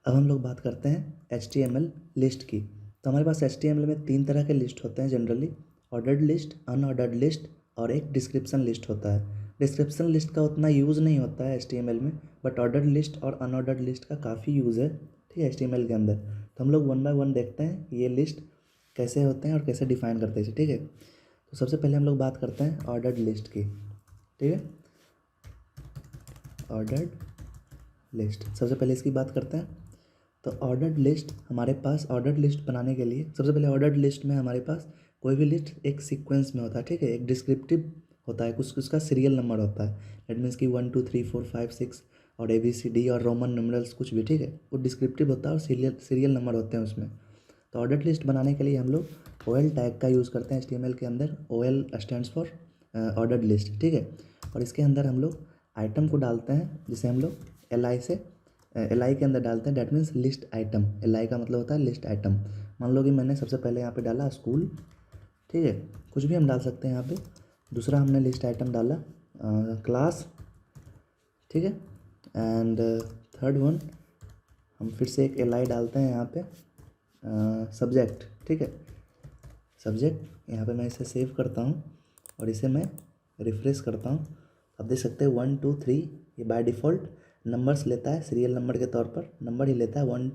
अब हम लोग बात करते हैं HTML लिस्ट की। तो हमारे पास HTML में 3 तरह के लिस्ट होते हैं generally, ordered list, unordered list और एक डिस्क्रिप्शन लिस्ट होता है। डिस्क्रिप्शन लिस्ट का उतना यूज़ नहीं होता है HTML में, बट ऑर्डर्ड लिस्ट और अनऑर्डर्ड लिस्ट का काफ़ी यूज़ है, ठीक है, HTML के अंदर। तो हम लोग वन बाय वन देखते हैं ये लिस्ट कैसे होते हैं और कैसे डिफाइन करते हैं इसे, ठीक है। तो सबसे पहले हम लोग बात करते हैं ऑर्डर्ड लिस्ट की, ठीक है। ऑर्डर्ड लिस्ट, सबसे पहले इसकी बात करते हैं। तो ऑर्डर्ड लिस्ट हमारे पास, ऑर्डर्ड लिस्ट बनाने के लिए सबसे पहले ऑर्डर्ड लिस्ट में हमारे पास कोई भी लिस्ट एक सीक्वेंस में होता है, ठीक है, एक डिस्क्रिप्टिव होता है, कुछ उसका सीरियल नंबर होता है। दैट मीन्स कि 1 2 3 4 5 6 और ABCD और रोमन न्यूमरल्स कुछ भी, ठीक है, वो डिस्क्रिप्टिव होता है और सीरियल नंबर होते हैं उसमें। तो ऑर्डर्ड लिस्ट बनाने के लिए हम लोग OL टैग का यूज़ करते हैं HTML के अंदर। OL stands for ordered list, ठीक है। और इसके अंदर हम लोग आइटम को डालते हैं, जिसे हम लोग LI के अंदर डालते हैं। That means list item, LI का मतलब होता है लिस्ट आइटम। मान लो कि मैंने सबसे पहले यहाँ पे डाला स्कूल, ठीक है, कुछ भी हम डाल सकते हैं यहाँ पे। दूसरा हमने लिस्ट आइटम डाला क्लास, ठीक है। एंड थर्ड वन हम फिर से एक LI डालते हैं यहाँ पे सब्जेक्ट, ठीक है, सब्जेक्ट। यहाँ पे मैं इसे सेव करता हूँ और इसे मैं रिफ्रेश करता हूँ। आप देख सकते हैं 1 2 3 ये बाय डिफ़ॉल्ट नंबर्स लेता है, सीरियल नंबर के तौर पर नंबर ही लेता है। 1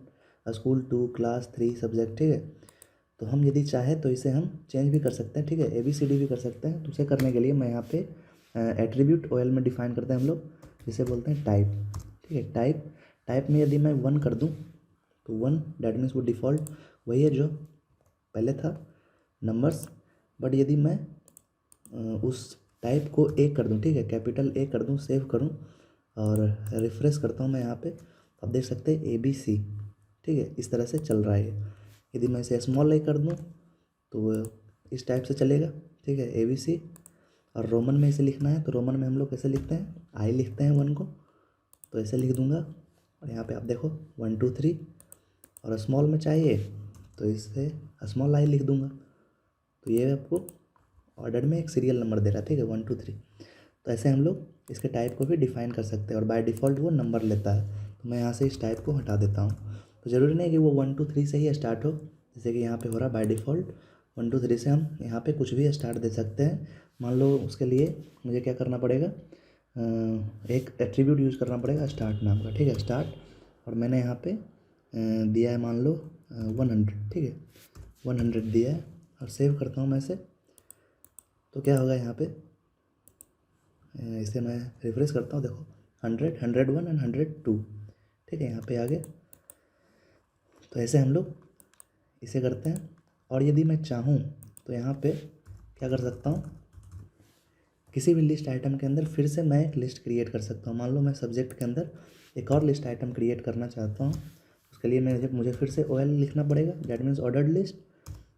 स्कूल, 2 क्लास, 3 सब्जेक्ट, ठीक है। तो हम यदि चाहे तो इसे हम चेंज भी कर सकते हैं, ठीक है, ABCD भी कर सकते हैं। तो उसे करने के लिए मैं यहाँ पे एट्रीब्यूट OL में डिफाइन करते हैं हम लोग, जिसे बोलते हैं टाइप, ठीक है। टाइप में यदि मैं 1 कर दूँ तो 1 डैट मीन्स वो डिफ़ॉल्ट वही है जो पहले था, नंबर्स। बट यदि मैं उस टाइप को A कर दूँ, ठीक है, कैपिटल A कर दूँ, सेव करूँ और रिफ्रेश करता हूँ मैं यहाँ पे, आप देख सकते हैं ABC, ठीक है, इस तरह से चल रहा है। यदि मैं इसे स्मॉल A कर दूँ तो वो इस टाइप से चलेगा, ठीक है, ABC। और रोमन में इसे लिखना है तो रोमन में हम लोग कैसे लिखते हैं, I लिखते हैं 1 को, तो ऐसे लिख दूँगा। और यहाँ पे आप देखो 1 2 3, और स्मॉल में चाहिए तो इसे स्मॉल I लिख दूँगा। तो ये आपको ऑर्डर में एक सीरियल नंबर दे रहा है, ठीक है, 1 2 3। तो ऐसे हम लोग इसके टाइप को भी डिफाइन कर सकते हैं और बाय डिफ़ॉल्ट वो नंबर लेता है। तो मैं यहाँ से इस टाइप को हटा देता हूँ। तो ज़रूरी नहीं कि वो 1 2 3 से ही स्टार्ट हो, जैसे कि यहाँ पे हो रहा है बाय डिफ़ॉल्ट 1 2 3 से हम यहाँ पे कुछ भी स्टार्ट दे सकते हैं। मान लो उसके लिए मुझे क्या करना पड़ेगा, एक एट्रीब्यूट यूज़ करना पड़ेगा स्टार्ट नाम का, ठीक है, स्टार्ट। और मैंने यहाँ पे दिया है मान लो 100, ठीक है, 100 दिया है और सेव करता हूँ मैं इसे। तो क्या होगा यहाँ पे, इसे मैं रिफ्रेश करता हूँ, देखो 100 101 एंड 102, ठीक है, यहाँ पे आ गए। तो ऐसे हम लोग इसे करते हैं। और यदि मैं चाहूँ तो यहाँ पे क्या कर सकता हूँ, किसी भी लिस्ट आइटम के अंदर फिर से मैं एक लिस्ट क्रिएट कर सकता हूँ। मान लो मैं सब्जेक्ट के अंदर एक और लिस्ट आइटम क्रिएट करना चाहता हूँ, उसके लिए मुझे फिर से OL लिखना पड़ेगा, डैट मीन्स ऑर्डर्ड लिस्ट।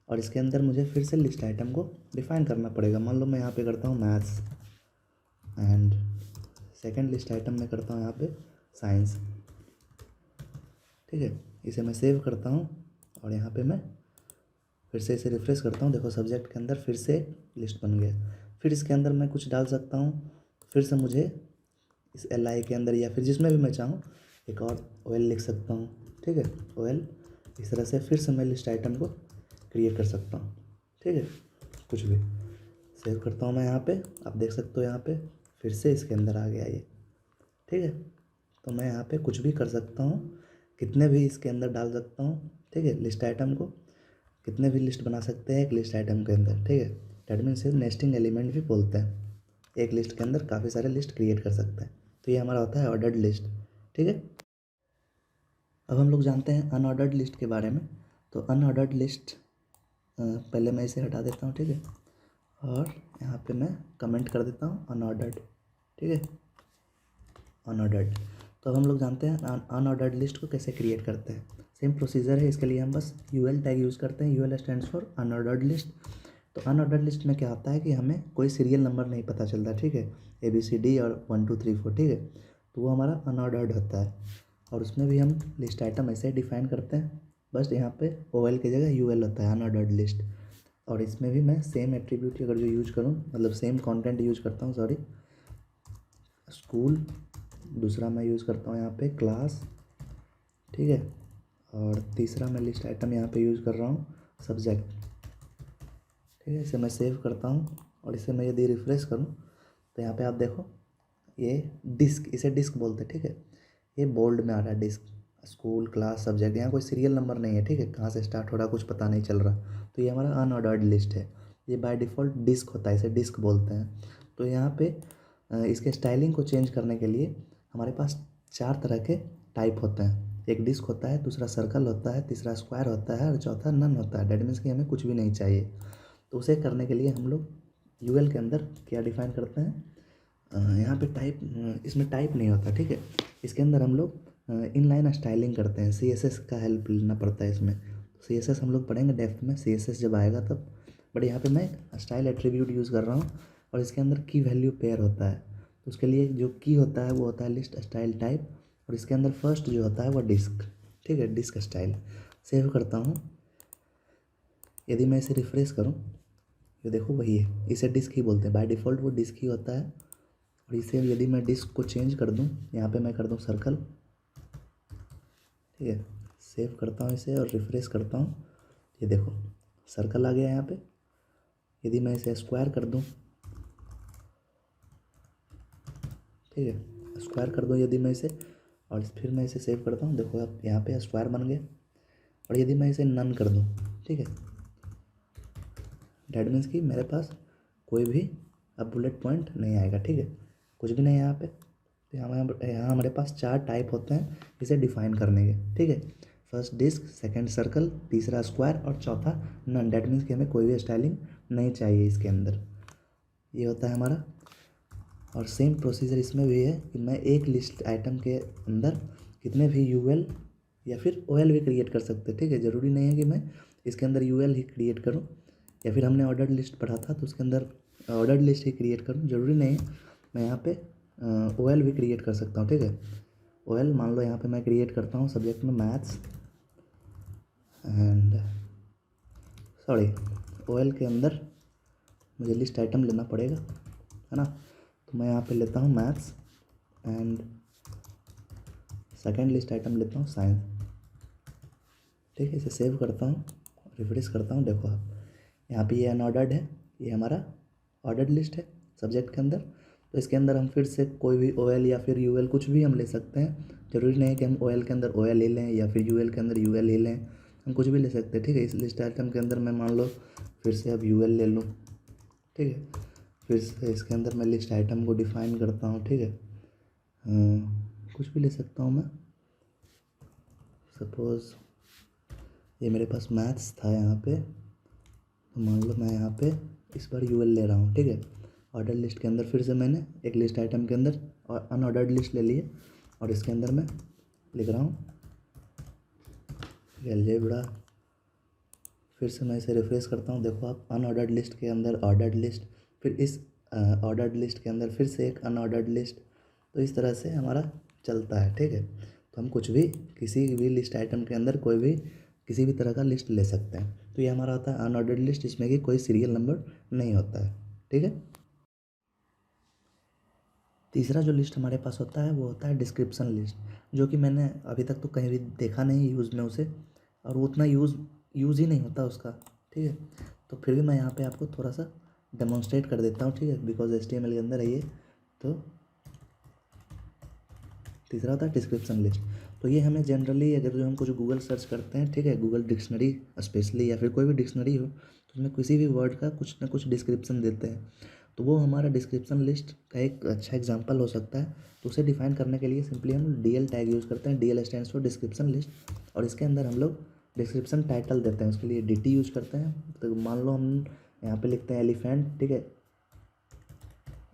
और इसके अंदर मुझे फिर से लिस्ट आइटम को डिफाइन करना पड़ेगा। मान लो मैं यहाँ पे करता हूँ maths and second list item में करता हूँ यहाँ पे साइंस, ठीक है। इसे मैं सेव करता हूँ और यहाँ पे मैं फिर से इसे रिफ्रेश करता हूँ, देखो सब्जेक्ट के अंदर फिर से लिस्ट बन गया। फिर इसके अंदर मैं कुछ डाल सकता हूँ, फिर से मुझे इस LI के अंदर या फिर जिसमें भी मैं चाहूँ एक और OL लिख सकता हूँ, ठीक है, OL। इस तरह से फिर से मैं लिस्ट आइटम को क्रिएट कर सकता हूँ, ठीक है, कुछ भी सेव करता हूँ मैं यहाँ पे। आप देख सकते हो यहाँ पे फिर से इसके अंदर आ गया ये, ठीक है। तो मैं यहाँ पे कुछ भी कर सकता हूँ, कितने भी इसके अंदर डाल सकता हूँ, ठीक है, लिस्ट आइटम को कितने भी लिस्ट बना सकते हैं एक लिस्ट आइटम के अंदर, ठीक है। डैट मीन्स नेस्टिंग एलिमेंट भी बोलते हैं, एक लिस्ट के अंदर काफ़ी सारे लिस्ट क्रिएट कर सकते हैं। तो ये हमारा होता है ऑर्डर्ड लिस्ट, ठीक है। अब हम लोग जानते हैं अनऑर्डर्ड लिस्ट के बारे में। तो अनऑर्डर्ड लिस्ट, पहले मैं इसे हटा देता हूँ, ठीक है, और यहाँ पे मैं कमेंट कर देता हूँ अनऑर्डर्ड, ठीक है, अनऑर्डर्ड। तो अब हम लोग जानते हैं अनऑर्डर्ड लिस्ट को कैसे क्रिएट करते हैं। सेम प्रोसीजर है, इसके लिए हम बस UL टैग यूज़ करते हैं। UL stands for unordered list. तो अनऑर्डर्ड लिस्ट में क्या होता है कि हमें कोई सीरियल नंबर नहीं पता चलता, ठीक है, ABCD और 1 2 3 4, ठीक है, तो वो हमारा अनऑर्डर्ड होता है। और उसमें भी हम लिस्ट आइटम ऐसे डिफाइन करते हैं, बस यहाँ पे OL की जगह UL होता है, अनऑर्डर्ड लिस्ट। और इसमें भी मैं सेम एट्रीब्यूट अगर जो यूज करूँ, मतलब सेम कंटेंट यूज करता हूँ, सॉरी, स्कूल, दूसरा मैं यूज़ करता हूँ यहाँ पे क्लास, ठीक है। और तीसरा मैं लिस्ट आइटम यहाँ पे यूज़ कर रहा हूँ सब्जेक्ट, ठीक है। इसे मैं सेव करता हूँ और इसे मैं यदि रिफ़्रेश करूँ तो यहाँ पे आप देखो ये डिस्क, इसे डिस्क बोलते हैं, ठीक है। ये बोल्ड में आ रहा है डिस्क, स्कूल क्लास सब्जेक्ट, यहाँ कोई सीरियल नंबर नहीं है, ठीक है। कहाँ से स्टार्ट हो रहा कुछ पता नहीं चल रहा। तो ये हमारा अनऑर्डर्ड लिस्ट है, ये बाय डिफ़ॉल्ट डिस्क होता है, इसे डिस्क बोलते हैं। तो यहाँ पे इसके स्टाइलिंग को चेंज करने के लिए हमारे पास 4 तरह के टाइप होते हैं। एक डिस्क होता है, दूसरा सर्कल होता है, तीसरा स्क्वायर होता है और चौथा नन होता है। डेट मीन्स कि हमें कुछ भी नहीं चाहिए। तो उसे करने के लिए हम लोग यूएल के अंदर क्या डिफ़ाइन करते हैं, यहाँ पे टाइप, इसमें टाइप नहीं होता, ठीक है। इसके अंदर हम लोग इनलाइन स्टाइलिंग करते हैं, सीएसएस का हेल्प लेना पड़ता है इसमें। सीएसएस हम लोग पढ़ेंगे डेप्थ में, सीएसएस जब आएगा तब। बट यहाँ पे मैं स्टाइल एट्रीब्यूट यूज़ कर रहा हूँ और इसके अंदर की वैल्यू पेयर होता है। तो उसके लिए जो की होता है वो होता है लिस्ट स्टाइल टाइप, और इसके अंदर फर्स्ट जो होता है वो डिस्क, ठीक है, डिस्क स्टाइल। सेव करता हूँ। यदि मैं इसे रिफ्रेश करूँ, ये देखो वही है, इसे डिस्क ही बोलते हैं, बाय डिफ़ॉल्ट वो डिस्क ही होता है। और इसे यदि मैं डिस्क को चेंज कर दूँ, यहाँ पे मैं कर दूँ सर्कल, ठीक है। सेव करता हूँ इसे और रिफ्रेश करता हूँ, ये देखो सर्कल आ गया यहाँ पे। यदि मैं इसे स्क्वायर कर दूँ, ठीक है, स्क्वायर कर दूँ यदि मैं इसे, और फिर मैं इसे सेव करता हूँ, देखो अब यहाँ पे स्क्वायर बन गया। और यदि मैं इसे नन कर दूँ, ठीक है, डेट मीन्स कि मेरे पास कोई भी अब बुलेट पॉइंट नहीं आएगा, ठीक है, कुछ भी नहीं है यहाँ पे। तो यहाँ हमारे पास 4 टाइप होते हैं इसे डिफाइन करने के, ठीक है। फर्स्ट डिस्क, सेकंड सर्कल, तीसरा स्क्वायर और चौथा नन। डेट मीन्स कि हमें कोई भी स्टाइलिंग नहीं चाहिए इसके अंदर। ये होता है हमारा। और सेम प्रोसीजर इसमें भी है कि मैं एक लिस्ट आइटम के अंदर कितने भी यूएल या फिर ओएल भी क्रिएट कर सकते हैं, ठीक है। ज़रूरी नहीं है कि मैं इसके अंदर यूएल ही क्रिएट करूं, या फिर हमने ऑर्डर्ड लिस्ट पढ़ा था तो उसके अंदर ऑर्डर्ड लिस्ट ही क्रिएट करूं, ज़रूरी नहीं है। मैं यहाँ पे ओएल भी क्रिएट कर सकता हूँ, ठीक है। ओएल मान लो यहाँ पे मैं क्रिएट करता हूँ सब्जेक्ट में मैथ्स एंड सॉरी, ओएल के अंदर मुझे लिस्ट आइटम लेना पड़ेगा, है ना। तो मैं यहाँ पे लेता हूँ maths and second list item लेता हूँ साइंस, ठीक है। इसे सेव करता हूँ, रिफ्रेश करता हूँ, देखो आप यहाँ पे ये अनऑर्डर्ड है, ये हमारा ऑर्डर्ड लिस्ट है सब्जेक्ट के अंदर। तो इसके अंदर हम फिर से कोई भी ओएल या फिर यूएल कुछ भी हम ले सकते हैं। ज़रूरी नहीं है कि हम ओएल के अंदर ओएल ले लें या फिर यूएल के अंदर यूएल ले लें, हम कुछ भी ले सकते हैं, ठीक है। इस लिस्ट आइटम के अंदर मैं मान लो फिर से अब यूएल ले लूँ, ठीक है। फिर से इसके अंदर मैं लिस्ट आइटम को डिफ़ाइन करता हूँ, ठीक है। कुछ भी ले सकता हूँ मैं, सपोज़ ये मेरे पास मैथ्स था यहाँ पे, तो मान लो मैं यहाँ पे इस बार यूएल ले रहा हूँ, ठीक है। ऑर्डर लिस्ट के अंदर फिर से मैंने एक लिस्ट आइटम के अंदर और अनऑर्डर्ड लिस्ट ले लिए, और इसके अंदर मैं लिख रहा हूँ अलजेब्रा। फिर से मैं इसे रिफ्रेश करता हूँ, देखो आप अनऑर्डर्ड लिस्ट के अंदर ऑर्डर्ड लिस्ट, फिर इस ऑर्डर्ड लिस्ट के अंदर फिर से एक अनऑर्डर्ड लिस्ट। तो इस तरह से हमारा चलता है, ठीक है। तो हम कुछ भी किसी भी लिस्ट आइटम के अंदर कोई भी किसी भी तरह का लिस्ट ले सकते हैं। तो ये हमारा होता है अनऑर्डर्ड लिस्ट, जिसमें कि कोई सीरियल नंबर नहीं होता है, ठीक है। तीसरा जो लिस्ट हमारे पास होता है वो होता है डिस्क्रिप्शन लिस्ट, जो कि मैंने अभी तक तो कहीं भी देखा नहीं यूज़ में उसे, और वो उतना यूज़ ही नहीं होता उसका, ठीक है। तो फिर भी मैं यहाँ पे आपको थोड़ा सा डेमोन्स्ट्रेट कर देता हूँ, ठीक है, बिकॉज HTML के अंदर है ये। तो तीसरा होता है डिस्क्रिप्शन लिस्ट। तो ये हमें जनरली अगर जो हम कुछ गूगल सर्च करते हैं, ठीक है, गूगल डिक्शनरी स्पेशली या फिर कोई भी डिक्शनरी हो, तो उसमें किसी भी वर्ड का कुछ ना कुछ डिस्क्रिप्शन देते हैं। तो वो हमारा डिस्क्रिप्शन लिस्ट का एक अच्छा एग्जांपल हो सकता है। तो उसे डिफाइन करने के लिए सिंपली हम DL टैग यूज़ करते हैं। DL stands for description list, और इसके अंदर हम लोग डिस्क्रिप्शन टाइटल देते हैं, उसके लिए DT यूज़ करते हैं। तो मान लो हम यहाँ पे लिखते हैं एलिफेंट, ठीक है,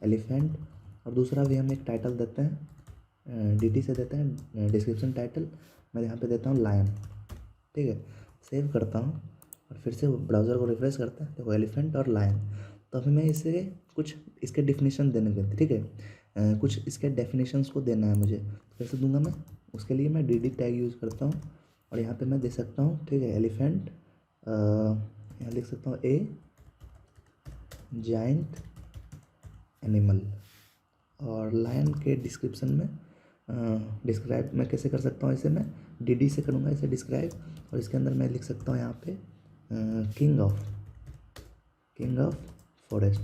एलिफेंट, और दूसरा भी हम एक टाइटल देते हैं, DT से देते हैं डिस्क्रिप्शन टाइटल। मैं यहाँ पे देता हूँ लायन, ठीक है। सेव करता हूँ और फिर से ब्राउज़र को रिफ्रेश करता है, देखो एलिफेंट और लायन। तो अभी मैं इसे कुछ इसके डिफिनीशन देने के, ठीक है, कुछ इसके डेफिनेशंस को देना है मुझे। तो कैसे दूंगा मैं, उसके लिए मैं DD टैग यूज़ करता हूँ, और यहाँ पे मैं दे सकता हूँ, ठीक है, एलिफेंट, यहाँ लिख सकता हूँ ए जाइंट एनिमल, और लायन के डिस्क्रिप्शन में डिस्क्राइब मैं कैसे कर सकता हूँ इसे, मैं डी से करूँगा इसे डिस्क्राइब, और इसके अंदर मैं लिख सकता हूँ यहाँ पे किंग ऑफ फॉरेस्ट।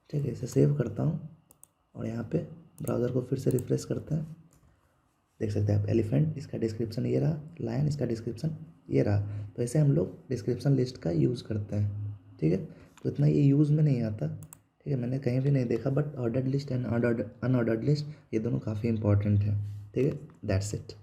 ठीक है, इसे सेव करता हूँ और यहाँ पे ब्राउज़र को फिर से रिफ्रेश करते हैं। देख सकते हैं आप, एलिफेंट इसका डिस्क्रिप्शन ये रहा, लायन इसका डिस्क्रिप्शन ये रहा। तो ऐसे हम लोग डिस्क्रिप्शन लिस्ट का यूज़ करते हैं। ठीक है, तो इतना ये यूज़ में नहीं आता। ठीक है, मैंने कहीं भी नहीं देखा, but ordered list and unordered list ये दोनों काफ़ी इंपॉर्टेंट है। ठीक है, दैट्स इट।